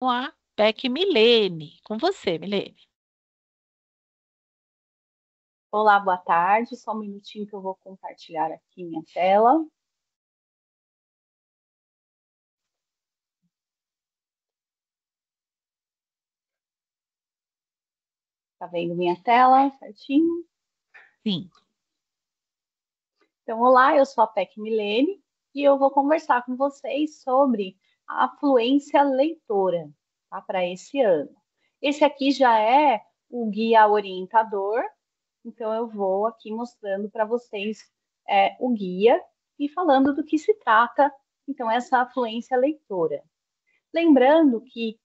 Com a PEC Milene. Com você, Milene. Olá, boa tarde. Só um minutinho que eu vou compartilhar aqui minha tela. Tá vendo minha tela certinho? Sim. Então, olá, eu sou a PEC Milene e eu vou conversar com vocês sobre a afluência leitora, tá, para esse ano. Esse aqui já é o guia orientador, então eu vou aqui mostrando para vocês o guia e falando do que se trata, então, essa afluência leitora. Lembrando que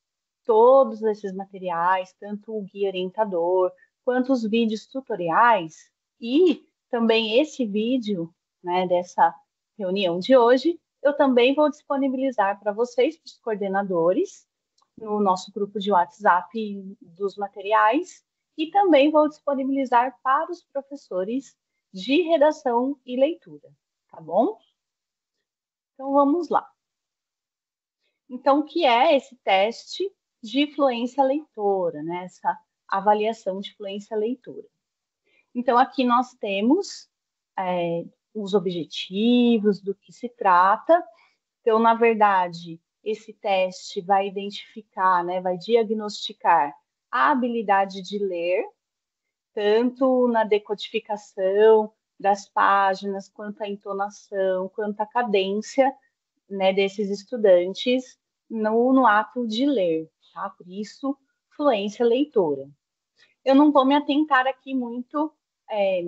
todos esses materiais, tanto o guia orientador quanto os vídeos tutoriais e também esse vídeo, né, dessa reunião de hoje, eu também vou disponibilizar para vocês, para os coordenadores, no nosso grupo de WhatsApp dos materiais, e também vou disponibilizar para os professores de redação e leitura, tá bom? Então vamos lá. Então, o que é esse teste de fluência leitora, né? Essa avaliação de fluência leitora? Então, aqui nós temos os objetivos, do que se trata. Então, na verdade, esse teste vai identificar, né, vai diagnosticar a habilidade de ler, tanto na decodificação das páginas, quanto a entonação, quanto a cadência, né, desses estudantes no ato de ler, tá? Por isso, fluência leitora. Eu não vou me atentar aqui muito é,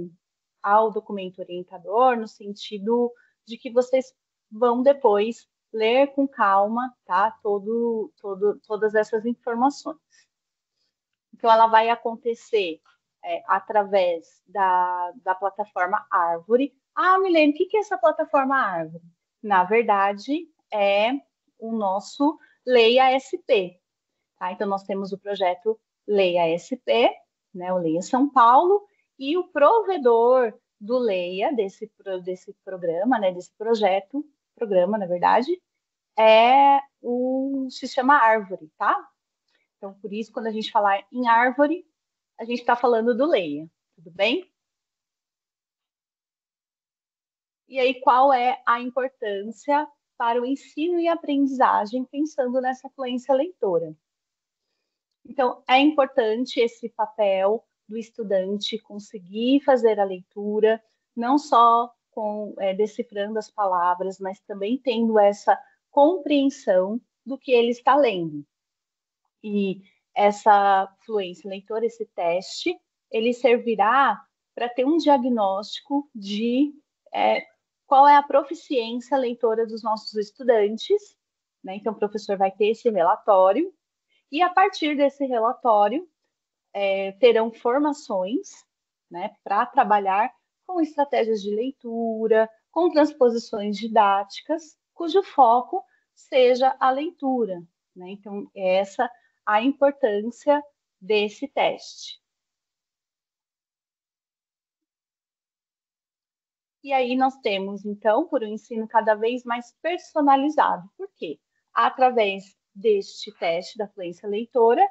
ao documento orientador, no sentido de que vocês vão depois ler com calma, tá? Todas essas informações. Então, ela vai acontecer através da plataforma Árvore. Ah, Milene, o que é essa plataforma Árvore? Na verdade, é o nosso Leia SP. Tá? Então, nós temos o projeto Leia SP, né, o Leia São Paulo, e o provedor do Leia, desse programa, né, desse programa, na verdade, se chama Árvore, tá? Então, por isso, quando a gente falar em árvore, a gente está falando do Leia, tudo bem? E aí, qual é a importância para o ensino e aprendizagem pensando nessa fluência leitora? Então, é importante esse papel do estudante conseguir fazer a leitura, não só decifrando as palavras, mas também tendo essa compreensão do que ele está lendo. E essa fluência leitora, esse teste, ele servirá para ter um diagnóstico de qual é a proficiência leitora dos nossos estudantes, né? Então, o professor vai ter esse relatório, e a partir desse relatório, terão formações, né, para trabalhar com estratégias de leitura, com transposições didáticas, cujo foco seja a leitura, né? Então, essa a importância desse teste. E aí nós temos, então, por um ensino cada vez mais personalizado. Por quê? Através deste teste da fluência leitora,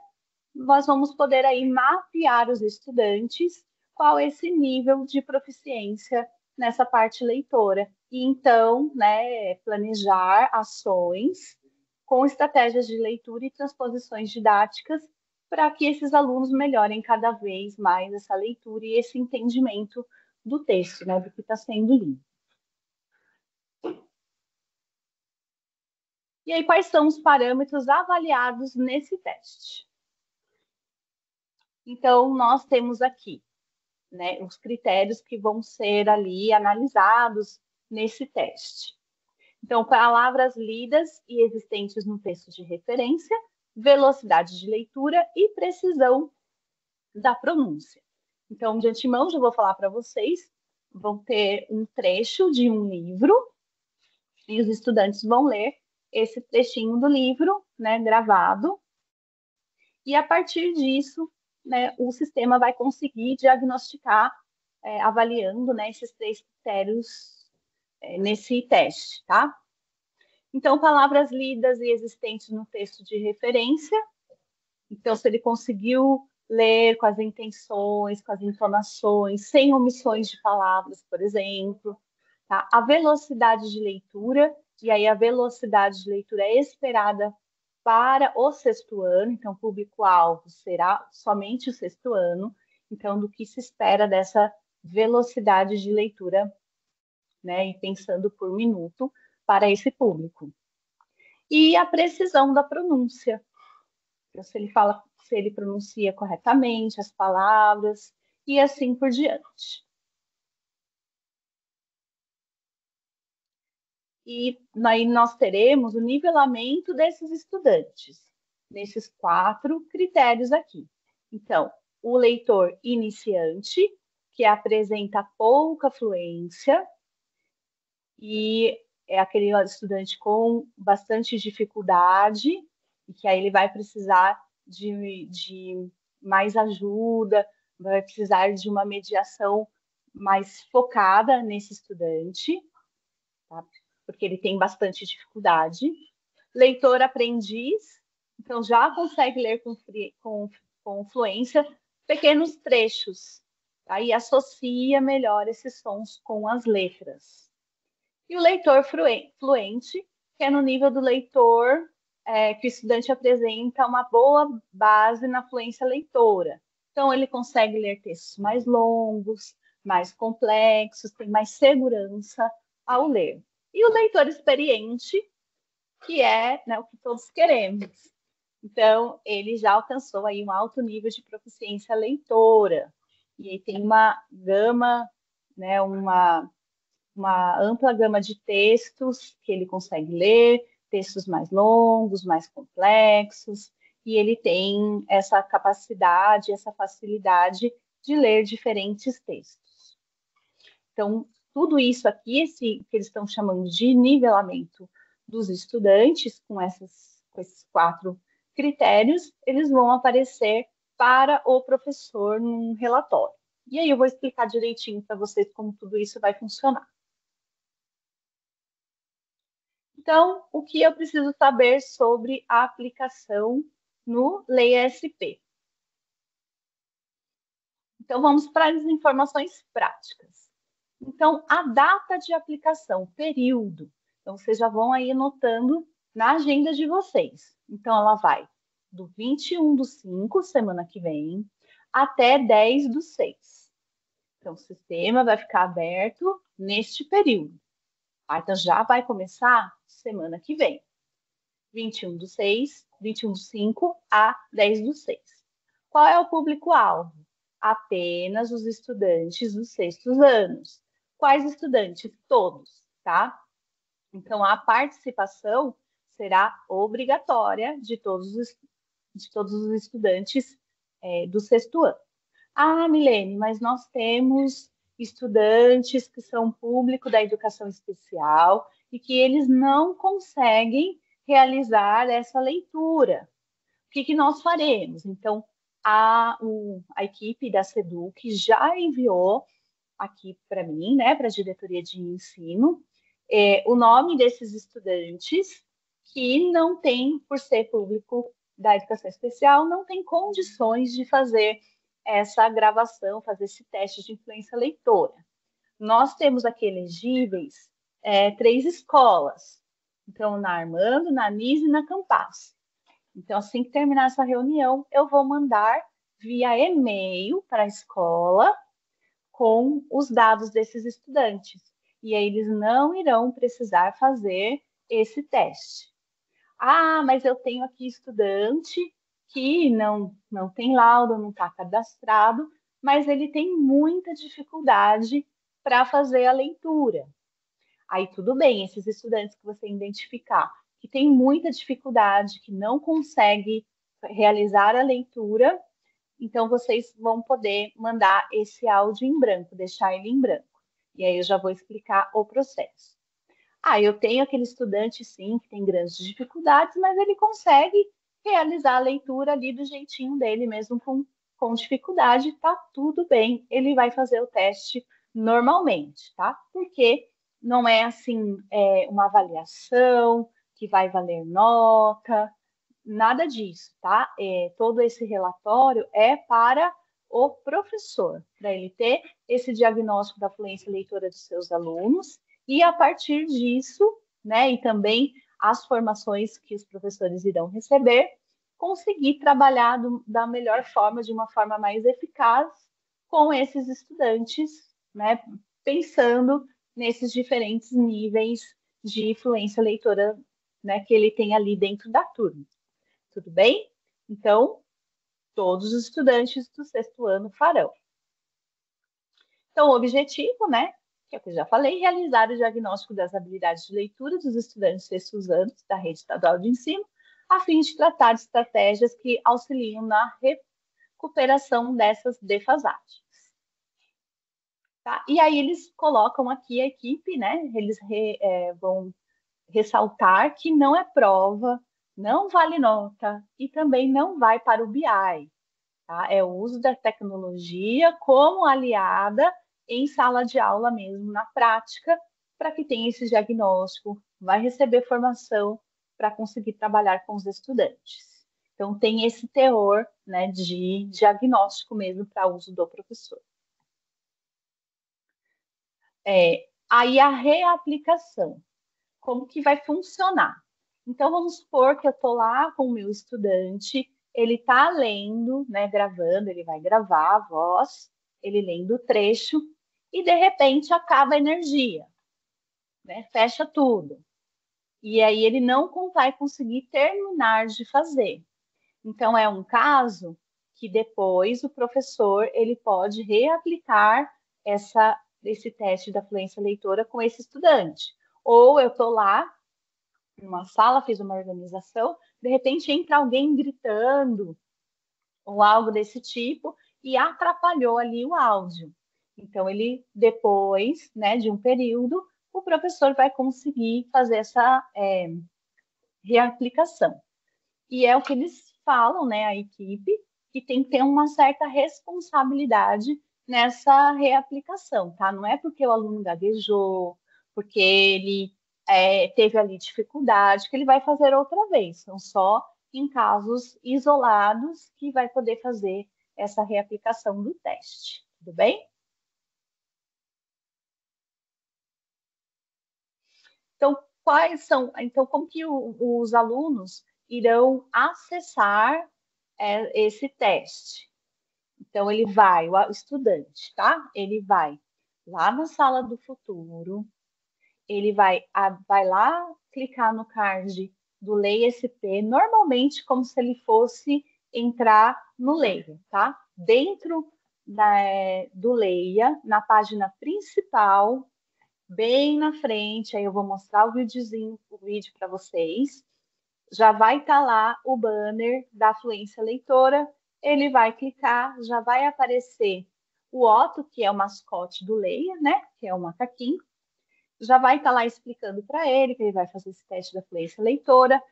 nós vamos poder aí mapear os estudantes qual é esse nível de proficiência nessa parte leitora. E então, né, planejar ações com estratégias de leitura e transposições didáticas para que esses alunos melhorem cada vez mais essa leitura e esse entendimento do texto, né, do que está sendo lido. E aí, quais são os parâmetros avaliados nesse teste? Então, nós temos aqui, né, os critérios que vão ser ali analisados nesse teste. Então, palavras lidas e existentes no texto de referência, velocidade de leitura e precisão da pronúncia. Então, de antemão, já vou falar para vocês, vão ter um trecho de um livro e os estudantes vão ler esse trechinho do livro, né, gravado, e a partir disso, né, o sistema vai conseguir diagnosticar, avaliando, né, esses três critérios nesse teste, tá? Então, palavras lidas e existentes no texto de referência. Então, se ele conseguiu ler com as intenções, com as entonações, sem omissões de palavras, por exemplo. Tá? A velocidade de leitura, e aí a velocidade de leitura é esperada para o sexto ano, então o público-alvo será somente o sexto ano, então do que se espera dessa velocidade de leitura, né, e pensando por minuto para esse público. E a precisão da pronúncia, então, se ele pronuncia corretamente as palavras e assim por diante. E aí nós teremos o nivelamento desses estudantes, nesses 4 critérios aqui. Então, o leitor iniciante, que apresenta pouca fluência, e é aquele estudante com bastante dificuldade, e que aí ele vai precisar de mais ajuda, vai precisar de uma mediação mais focada nesse estudante, tá? Porque ele tem bastante dificuldade. Leitor aprendiz, então já consegue ler com fluência pequenos trechos, tá? E associa melhor esses sons com as letras. E o leitor fluente, que é no nível do leitor que o estudante apresenta uma boa base na fluência leitora. Então, ele consegue ler textos mais longos, mais complexos, tem mais segurança ao ler. E o leitor experiente, que é, né, o que todos queremos. Então, ele já alcançou aí um alto nível de proficiência leitora. E tem uma gama, né, uma ampla gama de textos que ele consegue ler, textos mais longos, mais complexos, e ele tem essa capacidade, essa facilidade de ler diferentes textos. Então, tudo isso aqui, esse que eles estão chamando de nivelamento dos estudantes, com esses 4 critérios, eles vão aparecer para o professor num relatório. E aí eu vou explicar direitinho para vocês como tudo isso vai funcionar. Então, o que eu preciso saber sobre a aplicação no Lei-SP? Então, vamos para as informações práticas. Então, a data de aplicação, período. Então, vocês já vão aí anotando na agenda de vocês. Então, ela vai do 21/5, semana que vem, até 10/6. Então, o sistema vai ficar aberto neste período. Então, já vai começar semana que vem. 21/6, 21/5 a 10/6. Qual é o público-alvo? Apenas os estudantes dos sextos anos. Quais estudantes? Todos, tá? Então, a participação será obrigatória de todos os estudantes do sexto ano. Ah, Milene, mas nós temos estudantes que são público da educação especial e que eles não conseguem realizar essa leitura. O que nós faremos? Então, a equipe da SEDUC já enviou aqui para mim, né, para a diretoria de ensino, o nome desses estudantes que não tem, por ser público da educação especial, não tem condições de fazer essa gravação, fazer esse teste de influência leitora. Nós temos aqui elegíveis 3 escolas. Então, na Armando, na Nise e na Campaz. Então, assim que terminar essa reunião, eu vou mandar via e-mail para a escola com os dados desses estudantes. E aí eles não irão precisar fazer esse teste. Ah, mas eu tenho aqui estudante que não tem laudo, não está cadastrado, mas ele tem muita dificuldade para fazer a leitura. Aí tudo bem, esses estudantes que você identificar que tem muita dificuldade, que não consegue realizar a leitura, então vocês vão poder mandar esse áudio em branco, deixar ele em branco. E aí eu já vou explicar o processo. Eu tenho aquele estudante, sim, que tem grandes dificuldades, mas ele consegue realizar a leitura ali do jeitinho dele, mesmo com dificuldade, tá tudo bem, ele vai fazer o teste normalmente, tá? Porque não é assim uma avaliação, que vai valer nota, nada disso, tá? Todo esse relatório é para o professor, para ele ter esse diagnóstico da fluência leitora dos seus alunos, e a partir disso, né, e também as formações que os professores irão receber, conseguir trabalhar da melhor forma, de uma forma mais eficaz, com esses estudantes, né, pensando nesses diferentes níveis de fluência leitora, né, que ele tem ali dentro da turma. Tudo bem? Então, todos os estudantes do sexto ano farão. Então, o objetivo, né, que é o que eu já falei, realizar o diagnóstico das habilidades de leitura dos estudantes de sextos anos da rede estadual de ensino, a fim de tratar de estratégias que auxiliam na recuperação dessas defasagens. Tá? E aí eles colocam aqui a equipe, né? Eles vão ressaltar que não é prova, não vale nota e também não vai para o BI. Tá? É o uso da tecnologia como aliada em sala de aula mesmo, na prática, para que tenha esse diagnóstico, vai receber formação para conseguir trabalhar com os estudantes. Então, tem esse teor, né, de diagnóstico mesmo para uso do professor. Aí a reaplicação, como que vai funcionar? Então, vamos supor que eu estou lá com o meu estudante, ele está lendo, né, gravando, ele vai gravar a voz, ele lendo o trecho, e de repente acaba a energia, né, fecha tudo. E aí ele não vai conseguir terminar de fazer. Então, é um caso que depois o professor ele pode reaplicar esse teste da fluência leitora com esse estudante. Ou eu estou lá numa sala, fiz uma organização, de repente entra alguém gritando ou algo desse tipo e atrapalhou ali o áudio. Então, ele, depois, né, de um período, o professor vai conseguir fazer essa reaplicação. E é o que eles falam, né, a equipe, que tem que ter uma certa responsabilidade nessa reaplicação, tá? Não é porque o aluno gaguejou, porque ele teve ali dificuldade, que ele vai fazer outra vez. São só em casos isolados que vai poder fazer essa reaplicação do teste. Tudo bem? Então, como que os alunos irão acessar esse teste? Então, o estudante, tá? Ele vai lá na sala do futuro, ele vai lá clicar no card do Leia SP, normalmente como se ele fosse entrar no Leia, tá? Dentro do Leia, na página principal, bem na frente, aí eu vou mostrar o vídeo para vocês. Já vai estar lá o banner da fluência leitora, ele vai clicar, já vai aparecer o Otto, que é o mascote do Leia, né? Que é o macaquinho. Já vai estar lá explicando para ele que ele vai fazer esse teste da fluência leitora.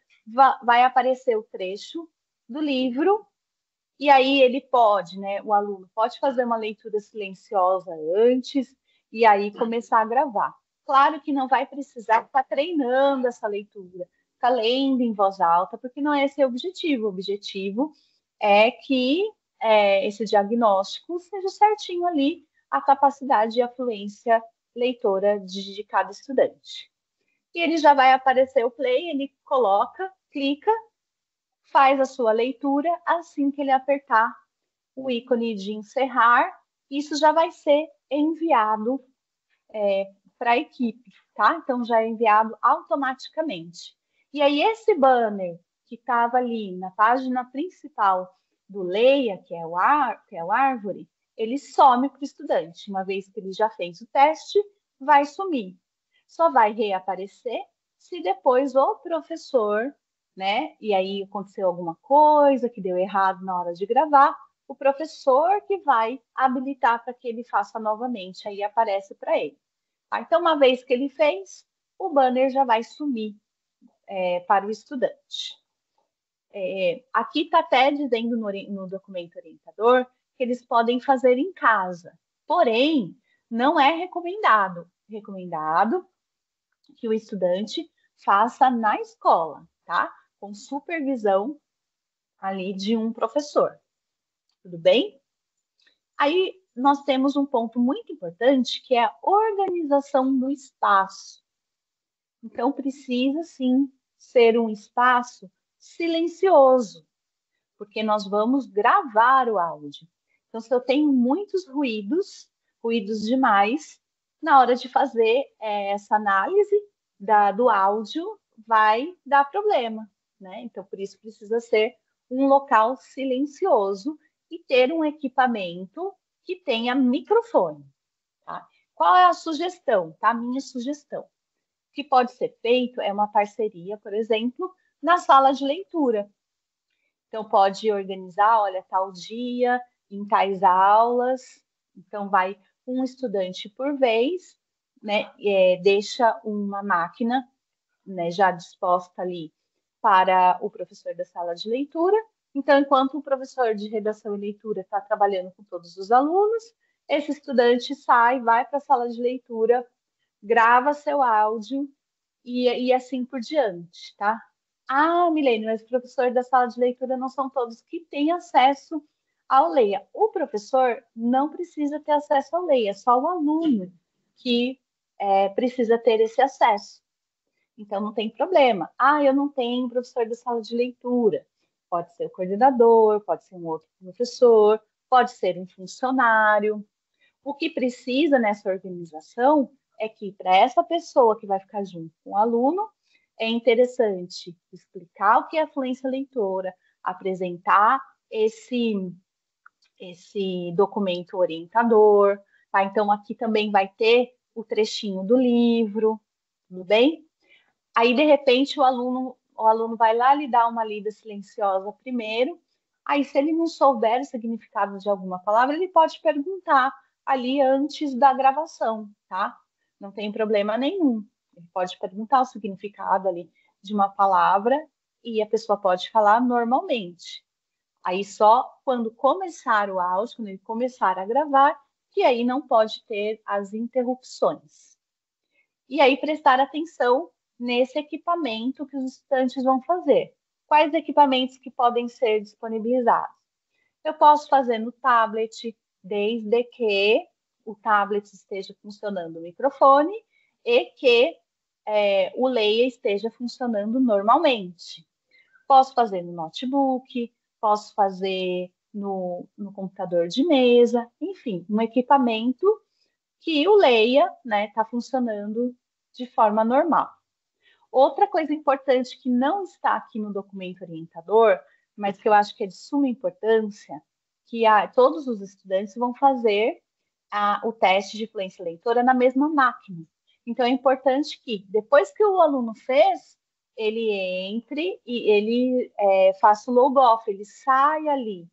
Vai aparecer o trecho do livro, e aí ele pode, né? O aluno pode fazer uma leitura silenciosa antes e aí começar a gravar. Claro que não vai precisar ficar treinando essa leitura, ficar lendo em voz alta, porque não é esse o objetivo. O objetivo é que esse diagnóstico seja certinho ali a capacidade e a fluência leitora de cada estudante. E ele já vai aparecer o play, ele coloca, clica, faz a sua leitura, assim que ele apertar o ícone de encerrar, isso já vai ser enviado para a equipe, tá? Então já é enviado automaticamente. E aí esse banner que estava ali na página principal do Leia, que é o Árvore, ele some para o estudante. Uma vez que ele já fez o teste, vai sumir. Só vai reaparecer se depois o professor, né? E aí aconteceu alguma coisa que deu errado na hora de gravar, o professor que vai habilitar para que ele faça novamente, aí aparece para ele. Então, uma vez que ele fez, o banner já vai sumir para o estudante. Aqui está até dizendo no documento orientador que eles podem fazer em casa, porém, não é recomendado. Recomendado que o estudante faça na escola, tá? Com supervisão ali de um professor. Tudo bem? Aí nós temos um ponto muito importante que é a organização do espaço. Então precisa sim ser um espaço silencioso, porque nós vamos gravar o áudio. Então, se eu tenho muitos ruídos, ruídos demais, na hora de fazer essa análise do áudio, vai dar problema, né? Então, por isso precisa ser um local silencioso e ter um equipamento que tenha microfone, tá? Qual é a sugestão, tá? Minha sugestão. O que pode ser feito é uma parceria, por exemplo, na sala de leitura. Então, pode organizar, olha, tal dia, em tais aulas. Então, vai um estudante por vez, né? Deixa uma máquina, né, já disposta ali para o professor da sala de leitura. Então, enquanto o professor de redação e leitura está trabalhando com todos os alunos, esse estudante sai, vai para a sala de leitura, grava seu áudio e assim por diante, tá? Ah, Milene, mas o professor da sala de leitura não são todos que têm acesso ao Leia. O professor não precisa ter acesso ao Leia, é só o aluno que precisa ter esse acesso. Então, não tem problema. Ah, eu não tenho professor da sala de leitura. Pode ser o coordenador, pode ser um outro professor, pode ser um funcionário. O que precisa nessa organização é que, para essa pessoa que vai ficar junto com o aluno, é interessante explicar o que é a fluência leitora, apresentar esse documento orientador, tá? Então, aqui também vai ter o trechinho do livro, tudo bem? Aí, de repente, o aluno vai lá lhe dar uma lida silenciosa primeiro. Aí, se ele não souber o significado de alguma palavra, ele pode perguntar ali antes da gravação, tá? Não tem problema nenhum. Ele pode perguntar o significado ali de uma palavra e a pessoa pode falar normalmente. Aí só quando começar o áudio, quando ele começar a gravar, que aí não pode ter as interrupções. E aí prestar atenção nesse equipamento que os estudantes vão fazer. Quais equipamentos que podem ser disponibilizados? Eu posso fazer no tablet, desde que o tablet esteja funcionando o microfone e que o Leia esteja funcionando normalmente. Posso fazer no notebook, posso fazer no computador de mesa, enfim, um equipamento que o Leia está funcionando de forma normal. Outra coisa importante que não está aqui no documento orientador, mas que eu acho que é de suma importância, que todos os estudantes vão fazer o teste de fluência leitora na mesma máquina. Então, é importante que, depois que o aluno fez, ele entre e ele faça o log-off, ele sai ali,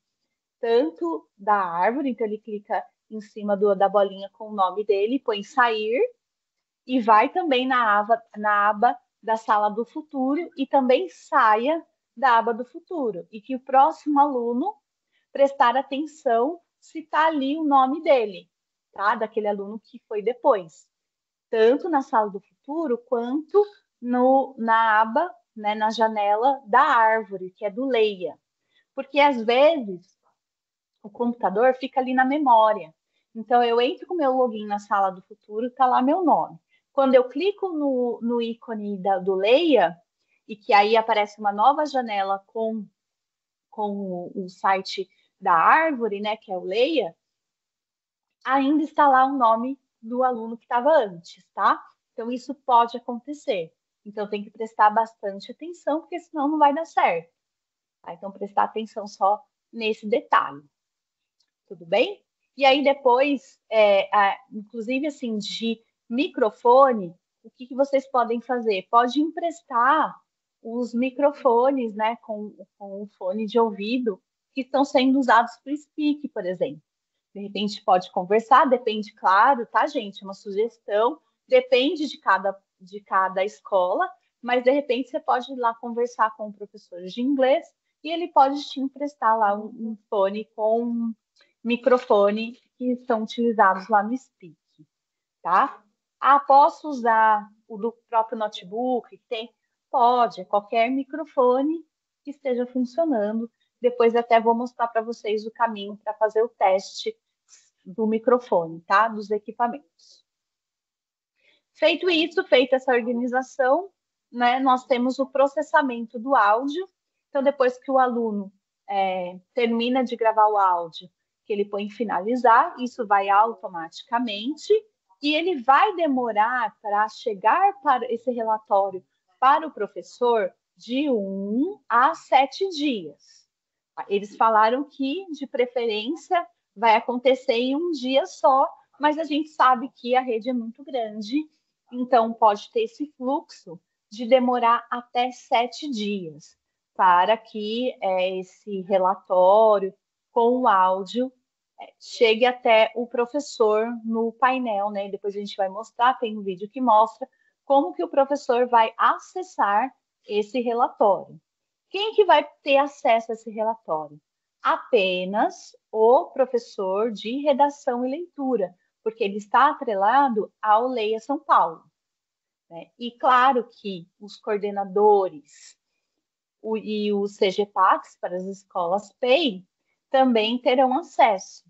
tanto da árvore, então ele clica em cima da bolinha com o nome dele, põe sair, e vai também na aba da sala do futuro e também saia da aba do futuro. E que o próximo aluno prestar atenção se está ali o nome dele, tá? Daquele aluno que foi depois. Tanto na sala do futuro quanto na aba, né, na janela da árvore, que é do Leia. Porque às vezes o computador fica ali na memória. Então, eu entro com o meu login na sala do futuro, está lá meu nome. Quando eu clico no ícone do Leia, e que aí aparece uma nova janela com o site da árvore, né, que é o Leia, ainda está lá o nome do aluno que estava antes, tá? Então, isso pode acontecer. Então, tem que prestar bastante atenção, porque senão não vai dar certo. Tá? Então, prestar atenção só nesse detalhe. Tudo bem? E aí depois, inclusive assim, de microfone, o que vocês podem fazer? Pode emprestar os microfones, né, com o fone de ouvido, que estão sendo usados para o Speak, por exemplo. De repente pode conversar, depende, claro, tá, gente? É uma sugestão, depende de cada escola, mas de repente você pode ir lá conversar com o professor de inglês e ele pode te emprestar lá um fone com microfone que são utilizados lá no Speak, tá? Ah, posso usar o do próprio notebook, que tem Pode, qualquer microfone que esteja funcionando. Depois até vou mostrar para vocês o caminho para fazer o teste do microfone, tá? Dos equipamentos. Feito isso, feita essa organização, né, nós temos o processamento do áudio. Então, depois que o aluno termina de gravar o áudio, que ele põe em finalizar, isso vai automaticamente, e ele vai demorar para chegar para esse relatório para o professor de 1 a 7 dias. Eles falaram que, de preferência, vai acontecer em um dia só, mas a gente sabe que a rede é muito grande, então pode ter esse fluxo de demorar até 7 dias para que esse relatório com o áudio chegue até o professor no painel, né? Depois a gente vai mostrar, tem um vídeo que mostra como que o professor vai acessar esse relatório. Quem que vai ter acesso a esse relatório? Apenas o professor de redação e leitura, porque ele está atrelado ao Leia São Paulo, né? E claro que os coordenadores e os CGPACs para as escolas PEI também terão acesso,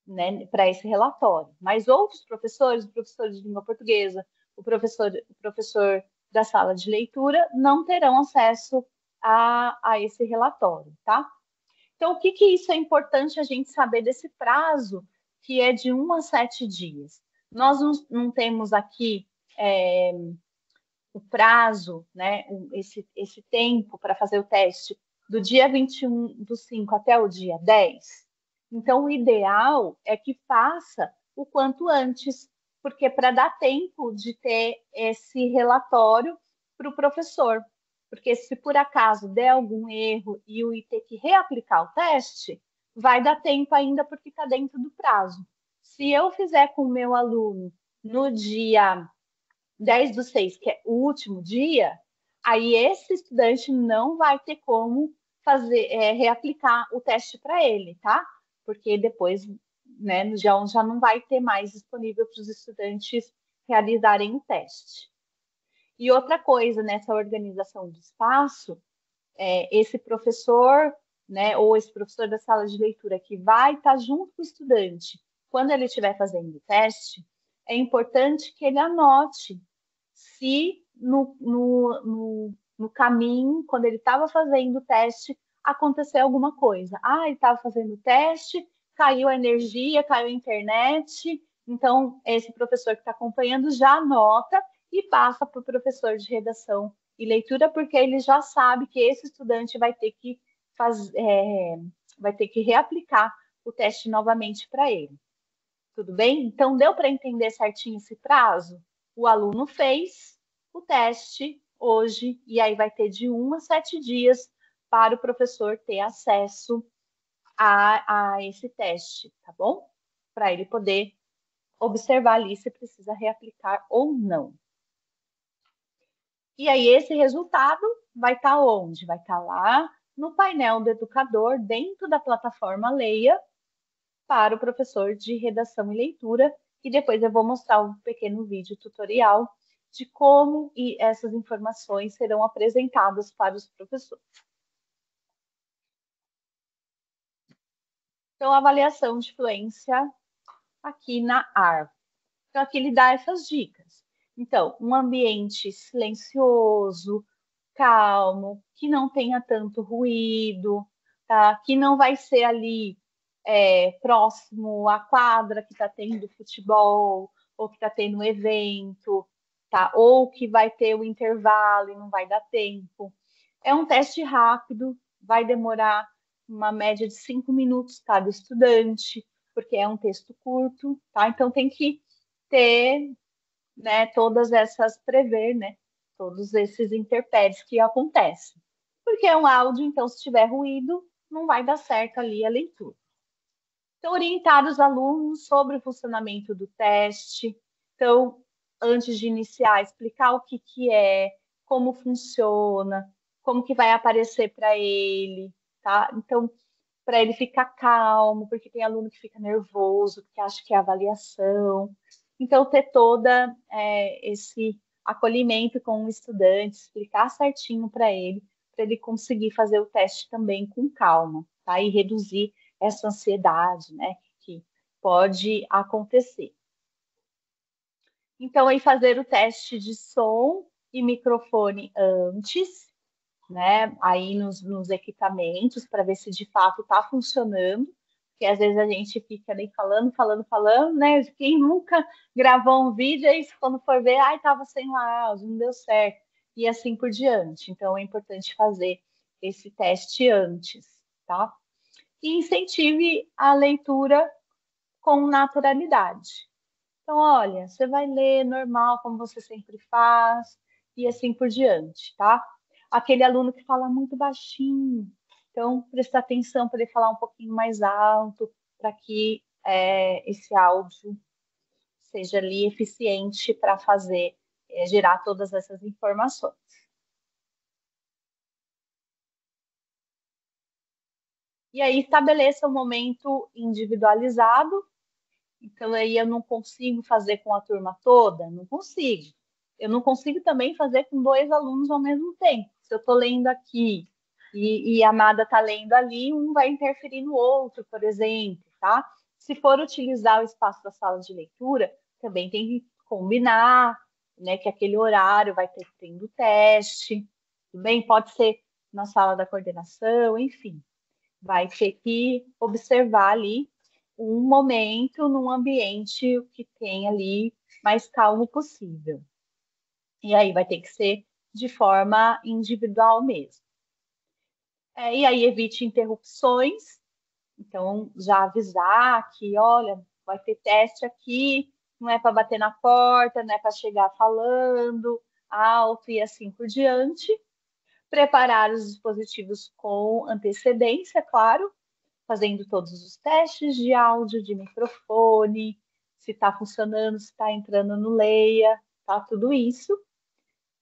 né, para esse relatório. Mas outros professores, o professor de língua portuguesa, o professor da sala de leitura, não terão acesso a esse relatório, tá? Então, o que isso é importante a gente saber desse prazo, que é de 1 a 7 dias? Nós não temos aqui o prazo, né, esse tempo para fazer o teste do dia 21/5 até o dia 10. Então, o ideal é que faça o quanto antes, porque para dar tempo de ter esse relatório para o professor. Porque se por acaso der algum erro e o ter que reaplicar o teste, vai dar tempo ainda porque está dentro do prazo. Se eu fizer com o meu aluno no dia 10/6, que é o último dia, aí esse estudante não vai ter como fazer reaplicar o teste para ele, tá? Porque depois, né, já não vai ter mais disponível para os estudantes realizarem o teste. E outra coisa nessa organização do espaço, esse professor, né, ou esse professor da sala de leitura que vai estar junto com o estudante, quando ele estiver fazendo o teste, é importante que ele anote se no caminho, quando ele estava fazendo o teste, aconteceu alguma coisa. Ah, ele estava fazendo o teste, caiu a energia, caiu a internet. Então, esse professor que está acompanhando já anota e passa para o professor de redação e leitura, porque ele já sabe que esse estudante vai ter que vai ter que reaplicar o teste novamente para ele. Tudo bem? Então, deu para entender certinho esse prazo? O aluno fez o teste hoje, e aí vai ter de 1 a 7 dias para o professor ter acesso a esse teste, tá bom? Para ele poder observar ali se precisa reaplicar ou não. E aí, esse resultado vai estar onde? Vai estar lá no painel do educador, dentro da plataforma Leia, para o professor de redação e leitura, e depois eu vou mostrar um pequeno vídeo tutorial de como essas informações serão apresentadas para os professores. Então, avaliação de fluência aqui na ARV. Então, aqui ele dá essas dicas. Então, um ambiente silencioso, calmo, que não tenha tanto ruído, tá? Que não vai ser ali próximo à quadra que está tendo futebol, ou que está tendo evento, tá? Ou que vai ter o intervalo e não vai dar tempo. É um teste rápido, vai demorar uma média de 5 minutos cada estudante, porque é um texto curto, tá? Então tem que ter, né, prever, né, todos esses intempéries que acontecem. Porque é um áudio, então se tiver ruído, não vai dar certo ali a leitura. Então, orientar os alunos sobre o funcionamento do teste. Então, antes de iniciar, explicar o que é, como funciona, como que vai aparecer para ele, tá? Então, para ele ficar calmo, porque tem aluno que fica nervoso, porque acha que é avaliação. Então, ter toda esse acolhimento com o estudante, explicar certinho para ele conseguir fazer o teste também com calma, tá? E reduzir essa ansiedade, né, que pode acontecer. Então, aí fazer o teste de som e microfone antes, né, aí nos equipamentos, para ver se de fato está funcionando, porque às vezes a gente fica ali falando, né? Quem nunca gravou um vídeo, aí quando for ver, ai, estava sem áudio, não deu certo, e assim por diante. Então, é importante fazer esse teste antes, tá? E incentive a leitura com naturalidade. Então, olha, você vai ler normal, como você sempre faz, e assim por diante, tá? Aquele aluno que fala muito baixinho, então prestar atenção para ele falar um pouquinho mais alto, para que esse áudio seja ali eficiente para fazer, gerar todas essas informações. E aí estabeleça um momento individualizado. Então, aí eu não consigo fazer com a turma toda? Não consigo. Eu não consigo também fazer com 2 alunos ao mesmo tempo. Se eu estou lendo aqui e a Amada está lendo ali, um vai interferir no outro, por exemplo, tá? Se for utilizar o espaço da sala de leitura, também tem que combinar, né, que aquele horário vai ter tendo teste, tudo bem? Pode ser na sala da coordenação, enfim. Vai ter que observar ali um momento num ambiente que tem ali mais calmo possível. E aí vai ter que ser de forma individual mesmo. E aí evite interrupções. Então, já avisar que, olha, vai ter teste aqui, não é para bater na porta, não é para chegar falando alto e assim por diante. Preparar os dispositivos com antecedência, claro, fazendo todos os testes de áudio, de microfone, se está funcionando, se está entrando no Leia, tá? Tudo isso.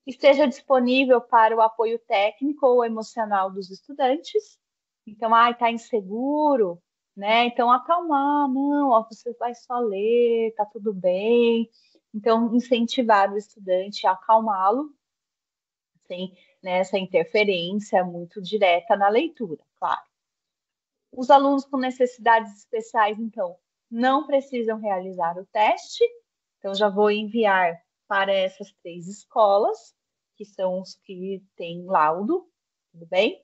Esteja disponível para o apoio técnico ou emocional dos estudantes. Então, está inseguro, né? Então, acalmar, não, ó, você vai só ler, tá tudo bem. Então, incentivar o estudante a acalmá-lo, sem, né, essa interferência muito direta na leitura, claro. Os alunos com necessidades especiais, então, não precisam realizar o teste. Então, já vou enviar para essas 3 escolas, que são os que têm laudo, tudo bem?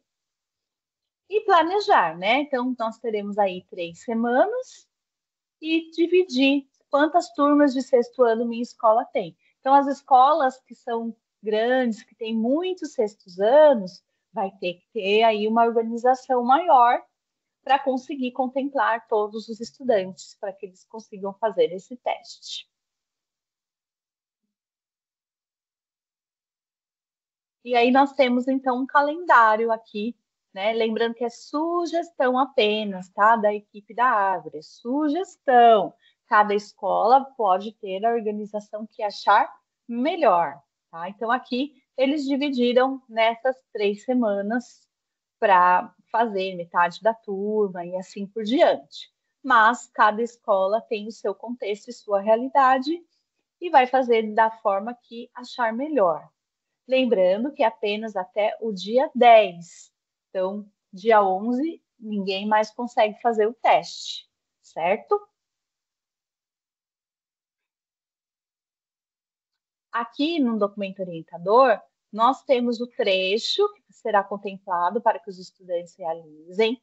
E planejar, né? Então, nós teremos aí 3 semanas e dividir quantas turmas de 6º ano minha escola tem. Então, as escolas que são grandes, que têm muitos 6º anos, vai ter que ter aí uma organização maior para conseguir contemplar todos os estudantes, para que eles consigam fazer esse teste. E aí nós temos, então, um calendário aqui, né? Lembrando que é sugestão apenas, tá? Da equipe da Árvore, é sugestão. Cada escola pode ter a organização que achar melhor, tá? Então, aqui eles dividiram nessas 3 semanas para fazer metade da turma e assim por diante. Mas cada escola tem o seu contexto e sua realidade e vai fazer da forma que achar melhor. Lembrando que é apenas até o dia 10. Então, dia 11, ninguém mais consegue fazer o teste, certo? Aqui no documento orientador, nós temos o trecho que será contemplado para que os estudantes realizem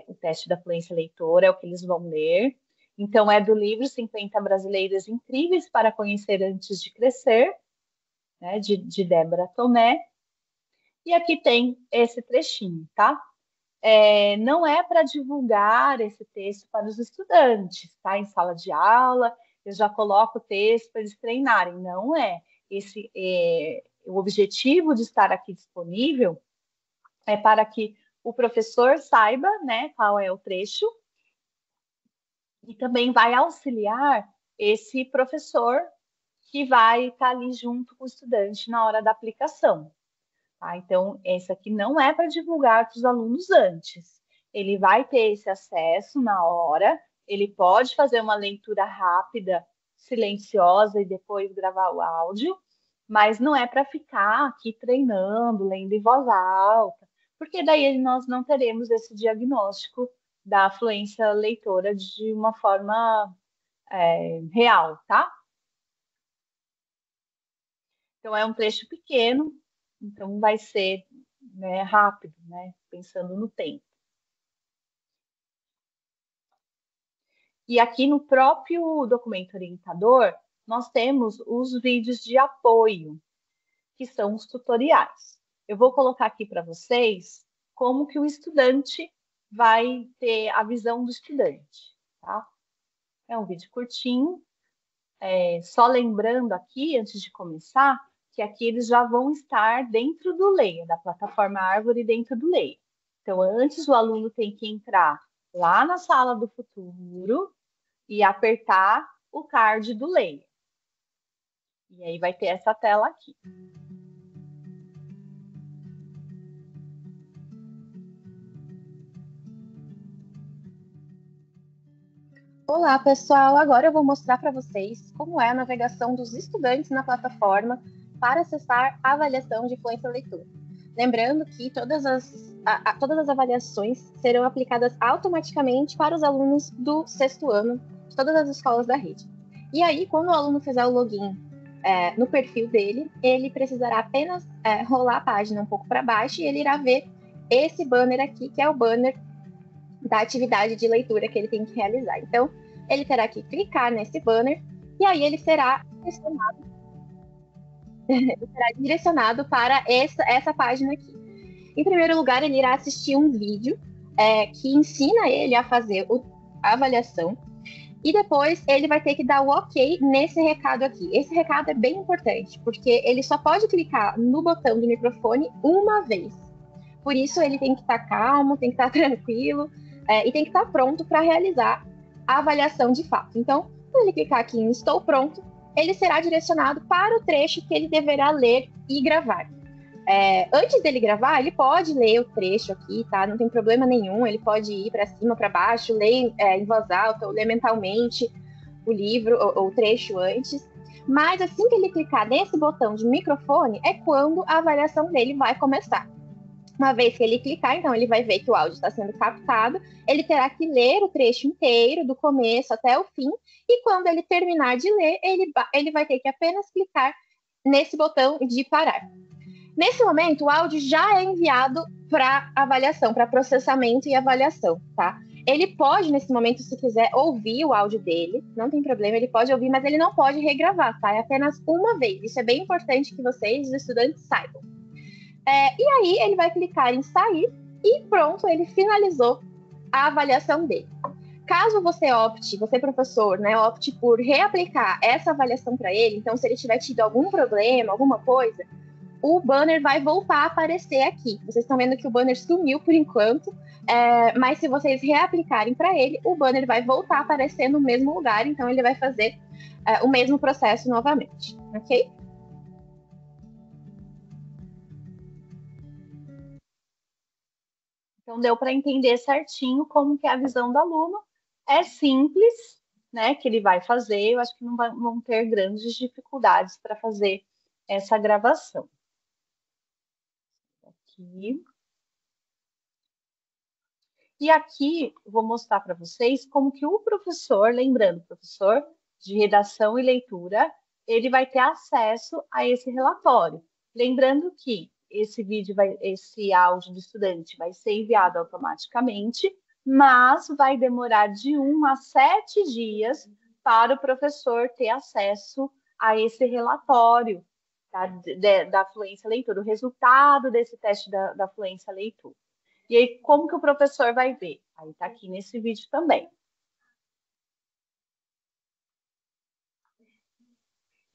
o teste da fluência leitora, é o que eles vão ler. Então, é do livro 50 Brasileiras Incríveis para Conhecer Antes de Crescer, né, de Débora Tomé. E aqui tem esse trechinho, tá? Não é para divulgar esse texto para os estudantes, tá? Em sala de aula, eu já coloco o texto para eles treinarem. Não é. O objetivo de estar aqui disponível é para que o professor saiba, né, qual é o trecho e também vai auxiliar esse professor que vai estar ali junto com o estudante na hora da aplicação. Tá? Então, esse aqui não é para divulgar para os alunos antes. Ele vai ter esse acesso na hora, ele pode fazer uma leitura rápida, silenciosa e depois gravar o áudio, Mas não é para ficar aqui treinando, lendo em voz alta, porque daí nós não teremos esse diagnóstico da fluência leitora de uma forma real, tá? Então é um trecho pequeno, então vai ser, né, rápido, né? Pensando no tempo. E aqui no próprio documento orientador, nós temos os vídeos de apoio, que são os tutoriais. Eu vou colocar aqui para vocês como que o estudante vai ter a visão do estudante, tá? É um vídeo curtinho, só lembrando aqui, antes de começar, que aqui eles já vão estar dentro do Leia, da plataforma Árvore dentro do Leia. Então, antes o aluno tem que entrar lá na sala do futuro e apertar o card do Leia. E aí vai ter essa tela aqui. Olá, pessoal! Agora eu vou mostrar para vocês como é a navegação dos estudantes na plataforma para acessar a avaliação de fluência leitura. Lembrando que todas as avaliações serão aplicadas automaticamente para os alunos do 6º ano de todas as escolas da rede. E aí, quando o aluno fizer o login no perfil dele, ele precisará apenas rolar a página um pouco para baixo e ele irá ver esse banner aqui, que é o banner da atividade de leitura que ele tem que realizar. Então, ele terá que clicar nesse banner e aí ele será direcionado para essa página aqui. Em primeiro lugar, ele irá assistir um vídeo que ensina ele a fazer a avaliação e depois ele vai ter que dar o ok nesse recado aqui. Esse recado é bem importante, porque ele só pode clicar no botão do microfone uma vez. Por isso, ele tem que estar calmo, tem que estar tranquilo, e tem que estar pronto para realizar a avaliação de fato. Então, quando ele clicar aqui em Estou Pronto, ele será direcionado para o trecho que ele deverá ler e gravar. Antes dele gravar, ele pode ler o trecho aqui, tá? Não tem problema nenhum, ele pode ir para cima, para baixo, ler em voz alta, ou ler mentalmente o livro ou o trecho antes. Mas assim que ele clicar nesse botão de microfone, é quando a avaliação dele vai começar. Uma vez que ele clicar, então ele vai ver que o áudio está sendo captado, ele terá que ler o trecho inteiro, do começo até o fim, e quando ele terminar de ler, ele vai ter que apenas clicar nesse botão de parar. Nesse momento, o áudio já é enviado para avaliação, para processamento e avaliação, tá? Ele pode, nesse momento, se quiser, ouvir o áudio dele, não tem problema, ele pode ouvir, mas ele não pode regravar, tá? É apenas uma vez. Isso é bem importante que vocês, os estudantes, saibam. E aí ele vai clicar em sair e pronto, ele finalizou a avaliação dele. Caso você professor, né, opte por reaplicar essa avaliação para ele, então se ele tiver tido algum problema, alguma coisa, o banner vai voltar a aparecer aqui. Vocês estão vendo que o banner sumiu por enquanto, mas se vocês reaplicarem para ele, o banner vai voltar a aparecer no mesmo lugar, então ele vai fazer o mesmo processo novamente, ok? Então, deu para entender certinho como que é a visão do aluno. É simples, né, que ele vai fazer. Eu acho que não vão ter grandes dificuldades para fazer essa gravação. Aqui. E aqui, vou mostrar para vocês como que o professor, lembrando, professor de redação e leitura, ele vai ter acesso a esse relatório. Lembrando que esse áudio do estudante vai ser enviado automaticamente, mas vai demorar de 1 a 7 dias para o professor ter acesso a esse relatório, tá? Da fluência leitura, o resultado desse teste da fluência leitura. E aí, como que o professor vai ver? Aí está aqui nesse vídeo também.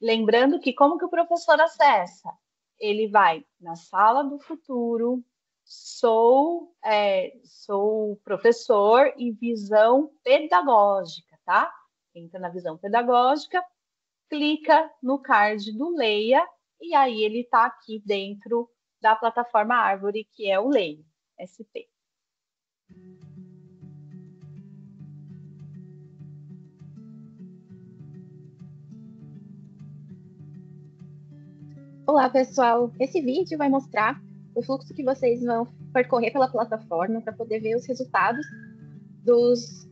Lembrando que como que o professor acessa? Ele vai na sala do futuro, sou professor e visão pedagógica, tá? Entra na visão pedagógica, clica no card do Leia e aí ele está aqui dentro da plataforma Árvore, que é o Leia, SP. Olá, pessoal! Esse vídeo vai mostrar o fluxo que vocês vão percorrer pela plataforma para poder ver os resultados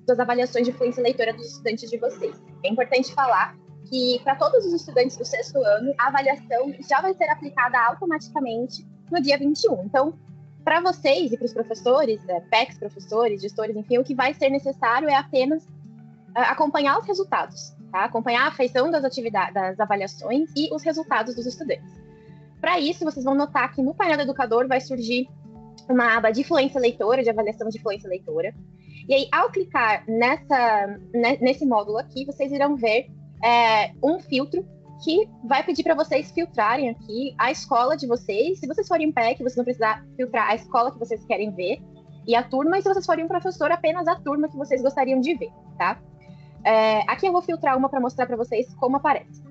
das avaliações de fluência leitora dos estudantes de vocês. É importante falar que, para todos os estudantes do sexto ano, a avaliação já vai ser aplicada automaticamente no dia 21. Então, para vocês e para os professores, PECs, professores, gestores, enfim, o que vai ser necessário é apenas acompanhar os resultados, tá? Acompanhar a feição das atividades, das avaliações e os resultados dos estudantes. Para isso, vocês vão notar que no painel do educador vai surgir uma aba de fluência leitora, de avaliação de fluência leitora. E aí, ao clicar nesse módulo aqui, vocês irão ver um filtro que vai pedir para vocês filtrarem aqui a escola de vocês. Se vocês forem PEC, vocês vão precisar filtrar a escola que vocês querem ver e a turma. E se vocês forem um professor, apenas a turma que vocês gostariam de ver, tá? Aqui eu vou filtrar uma para mostrar para vocês como aparece.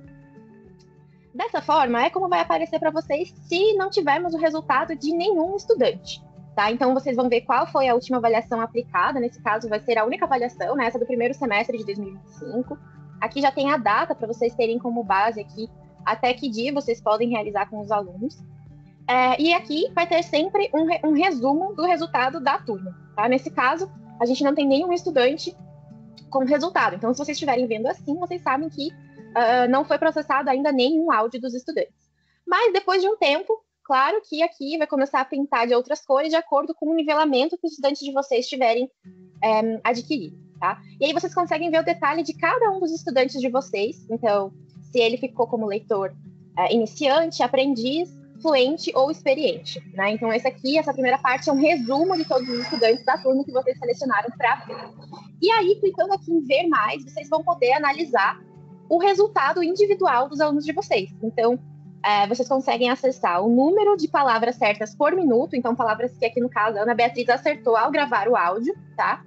Dessa forma, é como vai aparecer para vocês se não tivermos o resultado de nenhum estudante, tá? Então, vocês vão ver qual foi a última avaliação aplicada. Nesse caso, vai ser a única avaliação, né? Essa do primeiro semestre de 2025. Aqui já tem a data para vocês terem como base aqui até que dia vocês podem realizar com os alunos. E aqui vai ter sempre um resumo do resultado da turma, tá? Nesse caso, a gente não tem nenhum estudante com resultado. Então, se vocês estiverem vendo assim, vocês sabem que não foi processado ainda nenhum áudio dos estudantes. Mas depois de um tempo, claro que aqui vai começar a pintar de outras cores de acordo com o nivelamento que os estudantes de vocês tiverem adquirido, tá? E aí vocês conseguem ver o detalhe de cada um dos estudantes de vocês. Então, se ele ficou como leitor iniciante, aprendiz, fluente ou experiente, né? Então, essa primeira parte é um resumo de todos os estudantes da turma que vocês selecionaram para ver. E aí, clicando aqui em ver mais, vocês vão poder analisar o resultado individual dos alunos de vocês. Então, vocês conseguem acessar o número de palavras certas por minuto, então palavras que aqui no caso a Ana Beatriz acertou ao gravar o áudio, tá?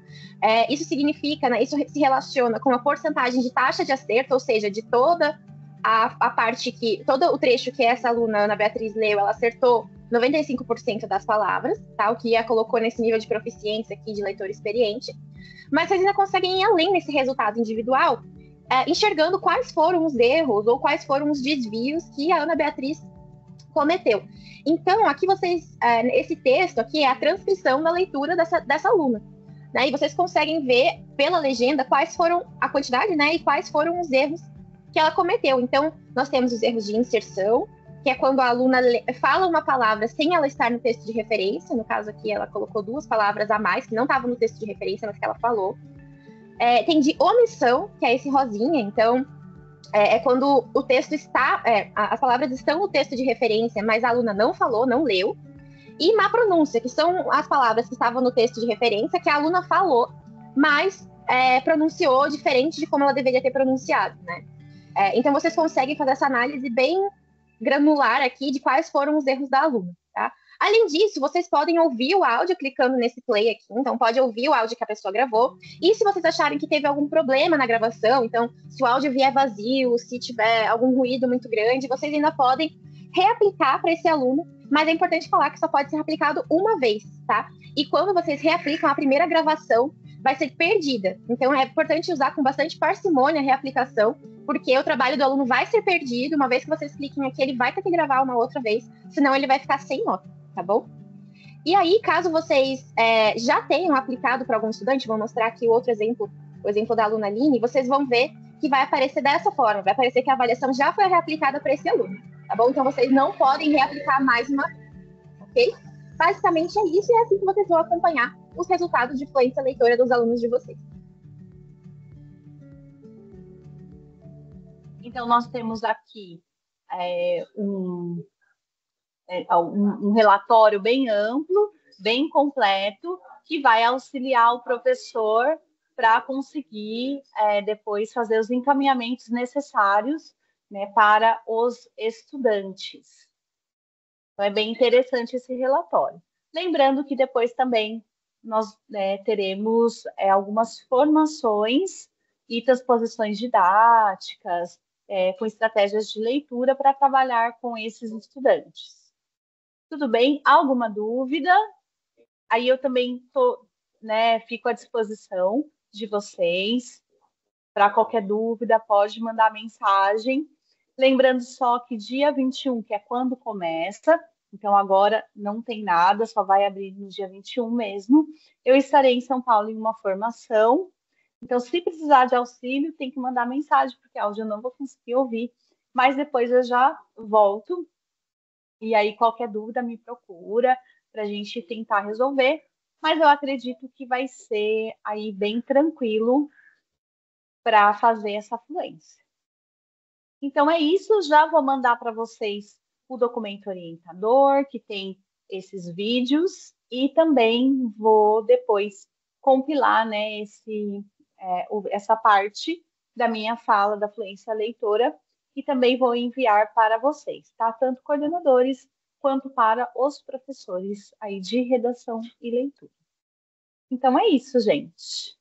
Isso significa, né, isso se relaciona com a porcentagem de taxa de acerto, ou seja, de toda a parte todo o trecho que essa aluna, Ana Beatriz, leu, ela acertou 95% das palavras, tá? O que a colocou nesse nível de proficiência aqui de leitor experiente. Mas vocês ainda conseguem ir além nesse resultado individual, enxergando quais foram os erros ou quais foram os desvios que a Ana Beatriz cometeu. Então, aqui esse texto aqui é a transcrição da leitura dessa aluna, né? E vocês conseguem ver pela legenda quais foram a quantidade, né? E quais foram os erros que ela cometeu. Então, nós temos os erros de inserção, que é quando a aluna fala uma palavra sem ela estar no texto de referência. No caso aqui, ela colocou 2 palavras a mais que não estavam no texto de referência, mas que ela falou. Tem de omissão, que é esse rosinha. Então, quando o texto está... as palavras estão no texto de referência, mas a aluna não falou, não leu. E má pronúncia, que são as palavras que estavam no texto de referência, que a aluna falou, mas pronunciou diferente de como ela deveria ter pronunciado, né? Então, vocês conseguem fazer essa análise bem granular aqui de quais foram os erros da aluna, tá? Além disso, vocês podem ouvir o áudio clicando nesse play aqui. Então, pode ouvir o áudio que a pessoa gravou. E se vocês acharem que teve algum problema na gravação, então, se o áudio vier vazio, se tiver algum ruído muito grande, vocês ainda podem reaplicar para esse aluno. Mas é importante falar que só pode ser aplicado uma vez, tá? E quando vocês reaplicam, a primeira gravação vai ser perdida. Então, é importante usar com bastante parcimônia a reaplicação, porque o trabalho do aluno vai ser perdido. Uma vez que vocês cliquem aqui, ele vai ter que gravar uma outra vez, senão ele vai ficar sem nota, tá bom? E aí, caso vocês já tenham aplicado para algum estudante, vou mostrar aqui o exemplo da aluna Aline, vocês vão ver que vai aparecer dessa forma, vai aparecer que a avaliação já foi reaplicada para esse aluno, tá bom? Então, vocês não podem reaplicar mais uma vez, ok? Basicamente é isso, e é assim que vocês vão acompanhar os resultados de fluência leitora dos alunos de vocês. Então, nós temos aqui um relatório bem amplo, bem completo, que vai auxiliar o professor para conseguir depois fazer os encaminhamentos necessários, né, para os estudantes. Então, é bem interessante esse relatório. Lembrando que depois também nós teremos algumas formações e transposições didáticas, com estratégias de leitura para trabalhar com esses estudantes. Tudo bem? Alguma dúvida? Aí eu também fico à disposição de vocês. Para qualquer dúvida, pode mandar mensagem Lembrando só que dia 21, que é quando começa, então agora não tem nada, só vai abrir no dia 21 mesmo. Eu estarei em São Paulo em uma formação. Então, se precisar de auxílio, tem que mandar mensagem, porque áudio eu não vou conseguir ouvir. Mas depois eu já volto. E aí, qualquer dúvida, me procura para a gente tentar resolver. Mas eu acredito que vai ser aí bem tranquilo para fazer essa fluência. Então é isso, já vou mandar para vocês o documento orientador, que tem esses vídeos, e também vou depois compilar, né, essa parte da minha fala da fluência leitora, e também vou enviar para vocês, tá? Tanto coordenadores quanto para os professores aí de redação e leitura. Então é isso, gente.